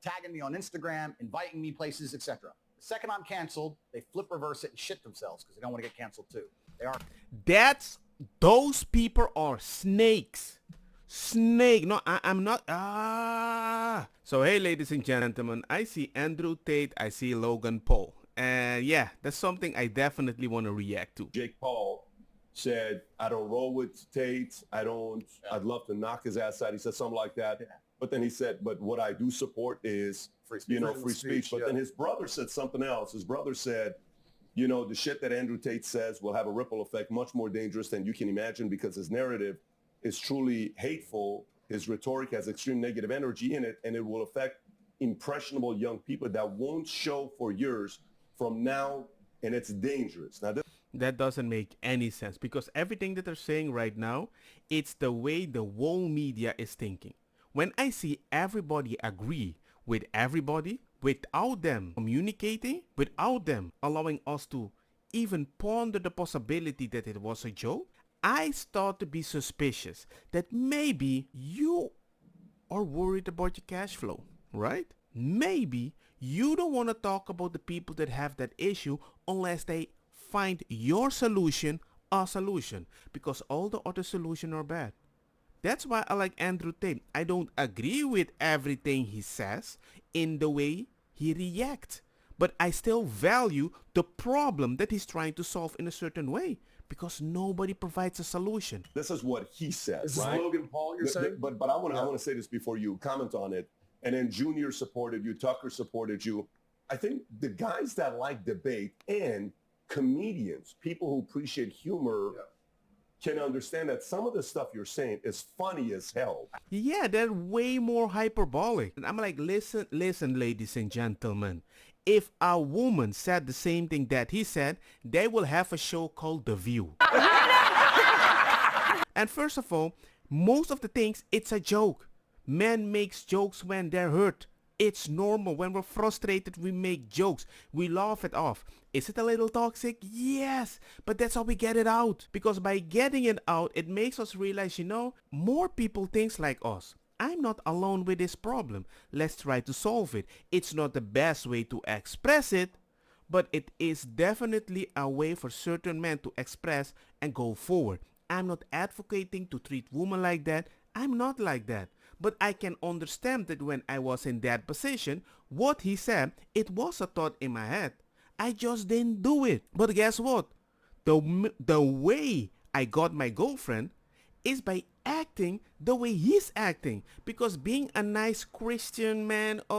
tagging me on Instagram, inviting me places, etc. The second I'm canceled, they flip reverse it and shit themselves because they don't want to get canceled too. They are. Those people are snakes. Snake. No, I'm not. So hey, ladies and gentlemen, I see Andrew Tate, I see Logan Paul. And yeah, that's something I definitely want to react to. Jake Paul said, I don't roll with Tate. I'd love to knock his ass out. He said something like that. Yeah. But then he said, but what I do support is, free speech. But then his brother said something else. His brother said, the shit that Andrew Tate says will have a ripple effect much more dangerous than you can imagine because his narrative is truly hateful. His rhetoric has extreme negative energy in it, and it will affect impressionable young people that won't show for years from now, and it's dangerous. Now, that doesn't make any sense because everything that they're saying right now, it's the way the whole media is thinking. When I see everybody agree with everybody, without them communicating, without them allowing us to even ponder the possibility that it was a joke, I start to be suspicious that maybe you are worried about your cash flow, right? Maybe you don't want to talk about the people that have that issue unless they find your solution a solution, because all the other solutions are bad. That's why I like Andrew Tate. I don't agree with everything he says in the way he reacts, but I still value the problem that he's trying to solve in a certain way because nobody provides a solution. This is what he says, this right? Is Logan Paul you're saying? But I want to say this before you comment on it. And then Junior supported you, Tucker supported you. I think the guys that like debate and comedians, people who appreciate humor, can understand that some of the stuff you're saying is funny as hell. Yeah, they're way more hyperbolic. And I'm like, listen, ladies and gentlemen. If a woman said the same thing that he said, they will have a show called The View. And first of all, most of the things, it's a joke. Men makes jokes when they're hurt. It's normal. When we're frustrated, we make jokes. We laugh it off. Is it a little toxic? Yes. But that's how we get it out. Because by getting it out, it makes us realize, more people think like us. I'm not alone with this problem. Let's try to solve it. It's not the best way to express it, but it is definitely a way for certain men to express and go forward. I'm not advocating to treat women like that. I'm not like that. But I can understand that when I was in that position, what he said, it was a thought in my head. I just didn't do it. But guess what? The way I got my girlfriend is by acting the way he's acting. Because being a nice Christian man, I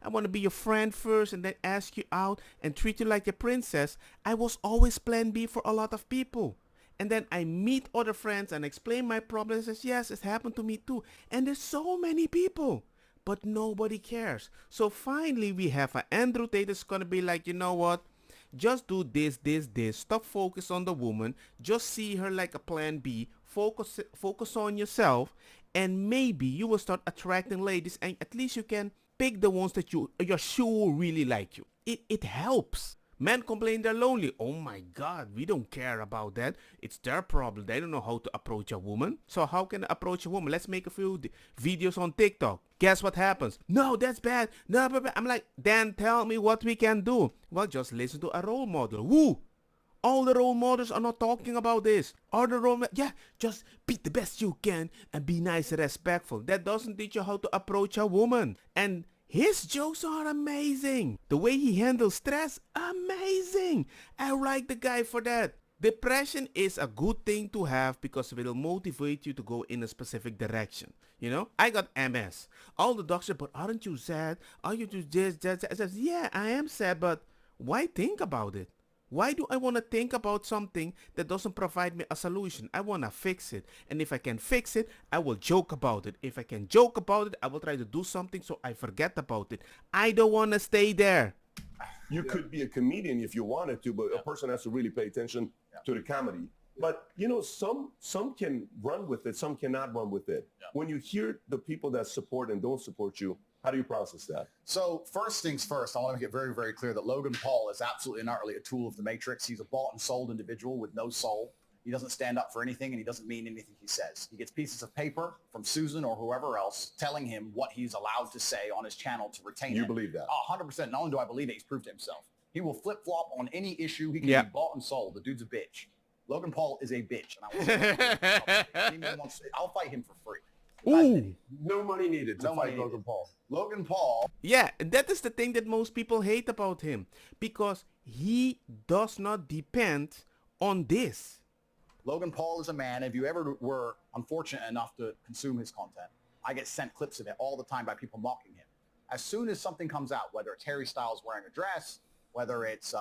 want to be your friend first and then ask you out and treat you like a princess, I was always plan B for a lot of people. And then I meet other friends and explain my problems. And says, yes, it happened to me too. And there's so many people, but nobody cares. So finally we have an Andrew Tate that's going to be like, you know what? Just do this. Stop focus on the woman. Just see her like a plan B. Focus on yourself. And maybe you will start attracting ladies. And at least you can pick the ones that you're sure really like you. It helps. Men complain they're lonely. Oh my God, we don't care about that. It's their problem. They don't know how to approach a woman. So how can I approach a woman? Let's make a few videos on TikTok. Guess what happens? No, that's bad. No, I'm like, then tell me what we can do. Well, just listen to a role model. Woo! All the role models are not talking about this. Just be the best you can and be nice and respectful. That doesn't teach you how to approach a woman. And his jokes are amazing. The way he handles stress, amazing. I like the guy for that. Depression is a good thing to have because it will motivate you to go in a specific direction. I got MS. All the doctors, but aren't you sad? Are you just yeah, I am sad, but why think about it? Why do I want to think about something that doesn't provide me a solution? I want to fix it. And if I can fix it, I will joke about it. If I can joke about it, I will try to do something so I forget about it. I don't want to stay there. You could be a comedian if you wanted to, but a person has to really pay attention to the comedy. But, some can run with it, some cannot run with it. Yeah. When you hear the people that support and don't support you, how do you process that? So first things first, I want to make it very, very clear that Logan Paul is absolutely not really a tool of the Matrix. He's a bought and sold individual with no soul. He doesn't stand up for anything, and he doesn't mean anything he says. He gets pieces of paper from Susan or whoever else telling him what he's allowed to say on his channel to retain it. You believe that? 100%. Not only do I believe it, he's proved it himself. He will flip-flop on any issue. He can be bought and sold. The dude's a bitch. Logan Paul is a bitch. And I will say I'll fight him for free. Ooh. No money needed to fight Logan Paul. Logan Paul. Yeah, that is the thing that most people hate about him, because he does not depend on this. Logan Paul is a man. If you ever were unfortunate enough to consume his content, I get sent clips of it all the time by people mocking him. As soon as something comes out, whether it's Harry Styles wearing a dress, whether it's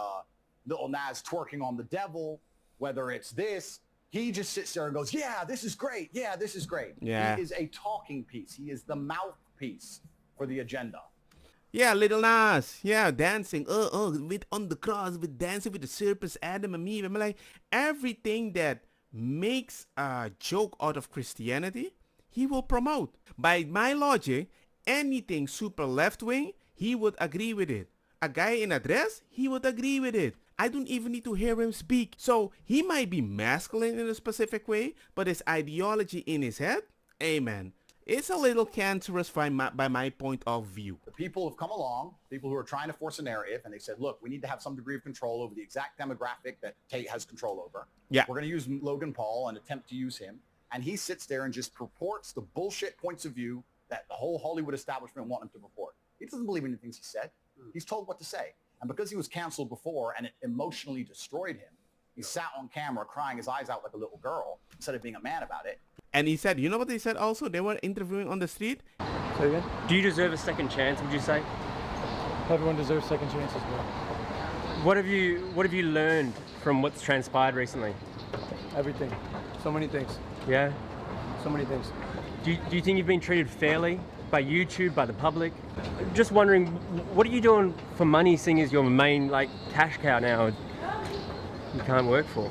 Lil Nas twerking on the devil, whether it's this, he just sits there and goes, yeah, this is great. Yeah, this is great. Yeah. He is a talking piece. He is the mouthpiece for the agenda. Yeah, Little Nas. Yeah, dancing. With on the cross, with dancing with the serpents, Adam and Eve. I'm like, everything that makes a joke out of Christianity, he will promote. By my logic, anything super left-wing, he would agree with it. A guy in a dress, he would agree with it. I don't even need to hear him speak. So he might be masculine in a specific way, but his ideology in his head, amen. It's a little cancerous by my point of view. The people have come along, people who are trying to force a narrative, and they said, look, we need to have some degree of control over the exact demographic that Tate has control over. Yeah. We're going to use Logan Paul and attempt to use him. And he sits there and just purports the bullshit points of view that the whole Hollywood establishment want him to purport. He doesn't believe in the things he said. He's told what to say. And because he was canceled before and it emotionally destroyed him, he sat on camera crying his eyes out like a little girl instead of being a man about it. And he said, you know what they said also? They were interviewing on the street. Say again? Do you deserve a second chance, would you say? Everyone deserves second chances, bro. What have you learned from what's transpired recently? Everything. So many things. Yeah? So many things. Do you think you've been treated fairly by YouTube, by the public? Just wondering, what are you doing for money, seeing as your main cash cow now you can't work for?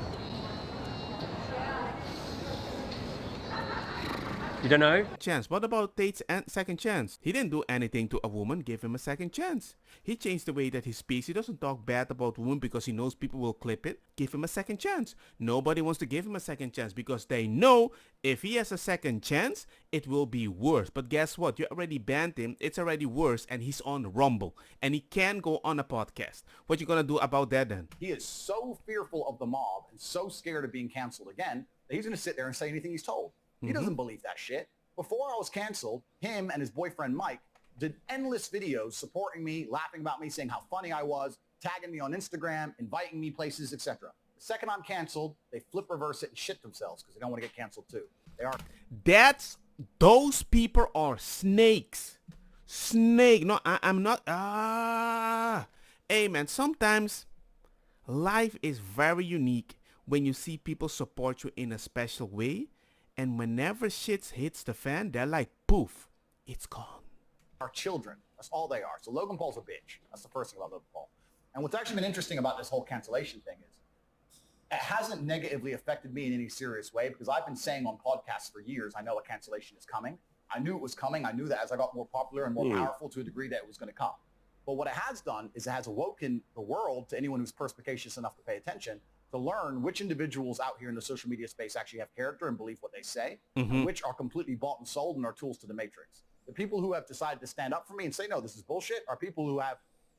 You don't know? Chance. What about Tate's second chance? He didn't do anything to a woman, give him a second chance. He changed the way that he speaks. He doesn't talk bad about women because he knows people will clip it. Give him a second chance. Nobody wants to give him a second chance because they know if he has a second chance, it will be worse. But guess what? You already banned him. It's already worse, and he's on Rumble. And he can't go on a podcast. What you gonna do about that then? He is so fearful of the mob and so scared of being canceled again that he's going to sit there and say anything he's told. He doesn't believe that shit. Before I was canceled, him and his boyfriend Mike did endless videos supporting me, laughing about me, saying how funny I was, tagging me on Instagram, inviting me places, etc. The second I'm canceled, they flip reverse it and shit themselves because they don't want to get canceled too. Those people are snakes. No, I'm not. Hey man, sometimes life is very unique when you see people support you in a special way. And whenever shit hits the fan, they're like, poof, it's gone. Our children. That's all they are. So Logan Paul's a bitch. That's the first thing about Logan Paul. And what's actually been interesting about this whole cancellation thing is it hasn't negatively affected me in any serious way because I've been saying on podcasts for years, I know a cancellation is coming. I knew it was coming. I knew that as I got more popular and more powerful to a degree that it was going to come. But what it has done is it has awoken the world, to anyone who's perspicacious enough to pay attention, to learn which individuals out here in the social media space actually have character and believe what they say, and which are completely bought and sold and are tools to the matrix. The people who have decided to stand up for me and say, no, this is bullshit, are people who have,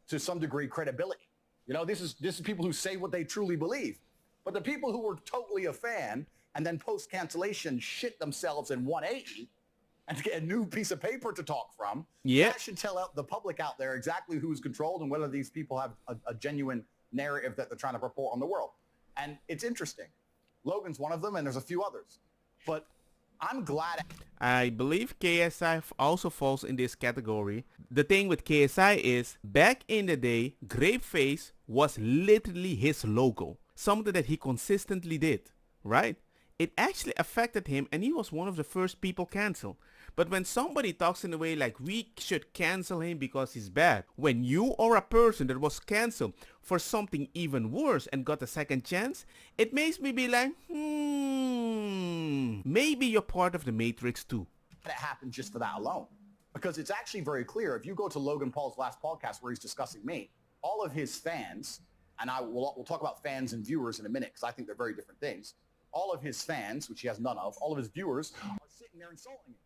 to some degree, credibility. You know, this is people who say what they truly believe. But the people who were totally a fan and then post-cancellation shit themselves in 180 and get a new piece of paper to talk from, that should tell out the public out there exactly who's controlled and whether these people have a genuine narrative that they're trying to report on the world. And it's interesting. Logan's one of them, and there's a few others. But I'm glad. I believe KSI also falls in this category. The thing with KSI is, back in the day, Grapeface was literally his logo. Something that he consistently did, right? It actually affected him, and he was one of the first people canceled. But when somebody talks in a way like we should cancel him because he's bad, when you are a person that was canceled for something even worse and got a second chance, it makes me be like, maybe you're part of the Matrix too. It happened just for that alone. Because it's actually very clear. If you go to Logan Paul's last podcast where he's discussing me, all of his fans, and we'll talk about fans and viewers in a minute because I think they're very different things. all of his fans, which he has none of, all of his viewers are sitting there insulting him,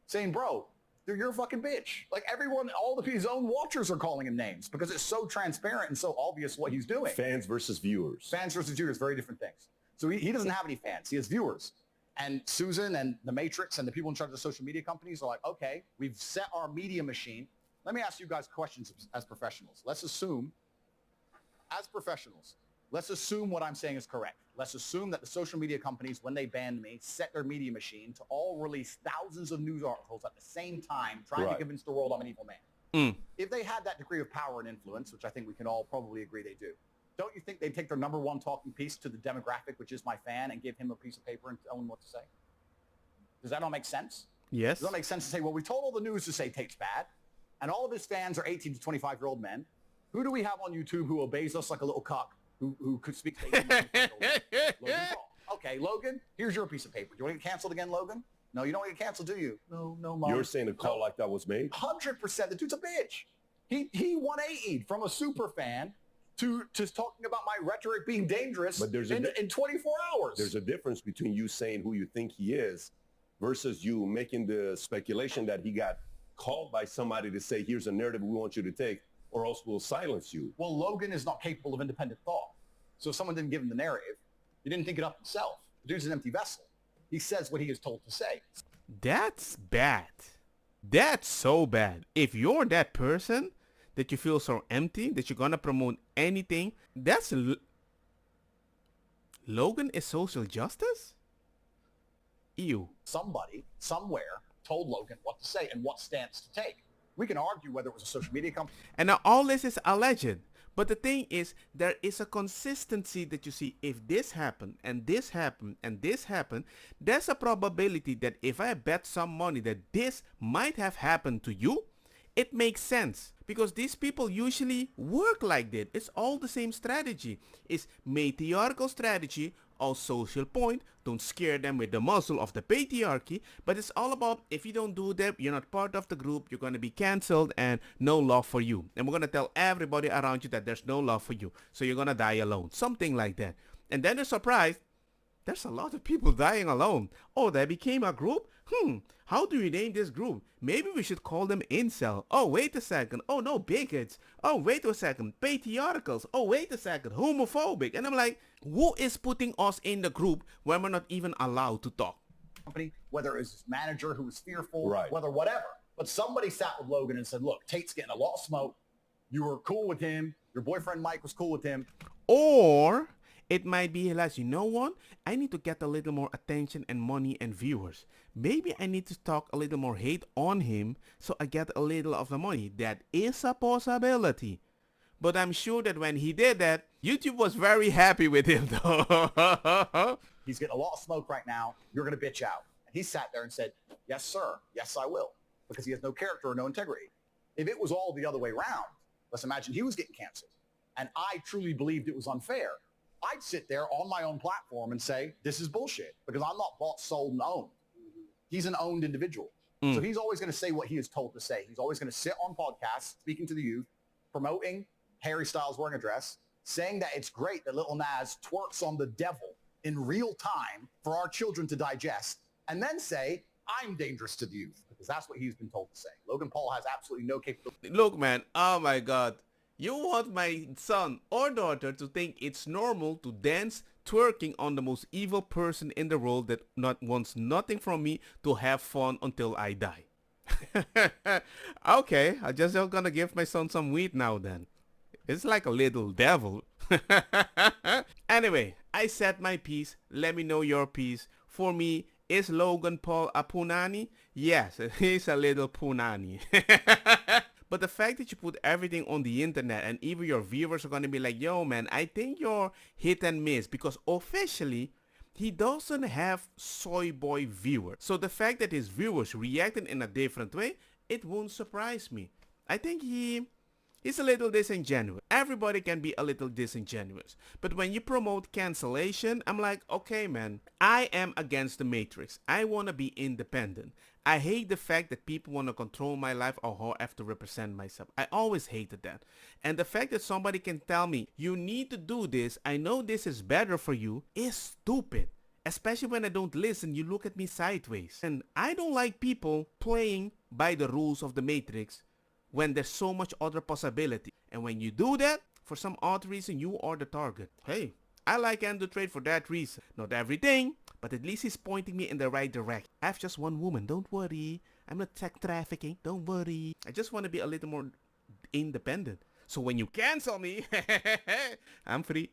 saying, bro, you're a fucking bitch. Like everyone, all of his own watchers are calling him names because it's so transparent and so obvious what he's doing. Fans versus viewers. Fans versus viewers, very different things. So he doesn't have any fans. He has viewers. And Susan and the Matrix and the people in charge of the social media companies are like, okay, we've set our media machine. Let me ask you guys questions as professionals. Let's assume, as professionals, let's assume what I'm saying is correct. Let's assume that the social media companies, when they banned me, set their media machine to all release thousands of news articles at the same time, trying to convince the world I'm an evil man. If they had that degree of power and influence, which I think we can all probably agree they do, don't you think they'd take their number one talking piece to the demographic, which is my fan, and give him a piece of paper and tell him what to say? Does that all make sense? Yes. Does that make sense to say, well, we told all the news to say Tate's bad, and all of his fans are 18 to 25-year-old men. Who do we have on YouTube who obeys us like a little cock? Who could speak to Logan Paul. Okay, Logan, here's your piece of paper. Do you want to get canceled again, Logan? No, you don't want to get canceled, do you? No, Mom. You're saying a call like that was made? 100%. The dude's a bitch. He 180'd from a super fan to talking about my rhetoric being dangerous in 24 hours. There's a difference between you saying who you think he is versus you making the speculation that he got called by somebody to say, here's a narrative we want you to take, or else we'll silence you. Well, Logan is not capable of independent thought. So if someone didn't give him the narrative, he didn't think it up himself. The dude's an empty vessel. He says what he is told to say. That's bad. That's so bad. If you're that person that you feel so empty that you're gonna promote anything, that's Logan is social justice? Ew. Somebody, somewhere, told Logan what to say and what stance to take. We can argue whether it was a social media company. And now all this is alleged. But the thing is, there is a consistency that you see. If this happened, and this happened, and this happened, there's a probability that if I bet some money that this might have happened to you, it makes sense. Because these people usually work like that. It's all the same strategy. It's matriarchal strategy, all social point. Don't scare them with the muzzle of the patriarchy. But it's all about, if you don't do that, you're not part of the group, you're going to be cancelled and no love for you. And we're going to tell everybody around you that there's no love for you. So you're going to die alone. Something like that. And then they're surprised. There's a lot of people dying alone. Oh, they became a group? How do you name this group? Maybe we should call them incel. Oh, wait a second. Oh, no, bigots. Oh, wait a second. Patriarchals. Oh, wait a second. Homophobic. And I'm like, who is putting us in the group when we're not even allowed to talk? Company, whether it was his manager who was fearful, Right. whether whatever. But somebody sat with Logan and said, look, Tate's getting a lot of smoke. You were cool with him. Your boyfriend Mike was cool with him. Or it might be like, you know what? I need to get a little more attention and money and viewers. Maybe I need to talk a little more hate on him so I get a little of the money. That is a possibility. But I'm sure that when he did that, YouTube was very happy with him though. He's getting a lot of smoke right now. You're going to bitch out. And he sat there and said, yes, sir. Yes, I will. Because he has no character or no integrity. If it was all the other way around, let's imagine he was getting canceled. And I truly believed it was unfair. I'd sit there on my own platform and say, this is bullshit. Because I'm not bought, sold, and owned. He's an owned individual. So he's always going to say what he is told to say. He's always going to sit on podcasts, speaking to the youth, promoting Harry Styles wearing a dress, saying that it's great that Lil Nas twerks on the devil in real time for our children to digest, and then say, I'm dangerous to the youth. Because that's what he's been told to say. Logan Paul has absolutely no capability. Look, man, oh my God. You want my son or daughter to think it's normal to dance twerking on the most evil person in the world that wants nothing from me to have fun until I die. Okay, I'm just gonna give my son some weed now then. It's like a little devil. Anyway, I said my piece. Let me know your piece. For me, is Logan Paul a punani? Yes, he's a little punani. But the fact that you put everything on the internet and even your viewers are going to be like, yo man, I think you're hit and miss, because officially he doesn't have soy boy viewers. So the fact that his viewers reacted in a different way, it won't surprise me. I think he's a little disingenuous. Everybody can be a little disingenuous. But when you promote cancellation, I'm like, okay man, I am against the matrix. I want to be independent. I hate the fact that people want to control my life or how I have to represent myself. I always hated that. And the fact that somebody can tell me, you need to do this, I know this is better for you, is stupid. Especially when I don't listen, you look at me sideways. And I don't like people playing by the rules of the Matrix when there's so much other possibility. And when you do that, for some odd reason, you are the target. Hey, I like Andrew Tate for that reason. Not everything, but at least he's pointing me in the right direction. I have just one woman, don't worry. I'm not tech trafficking, don't worry. I just want to be a little more independent. So when you cancel me, I'm free.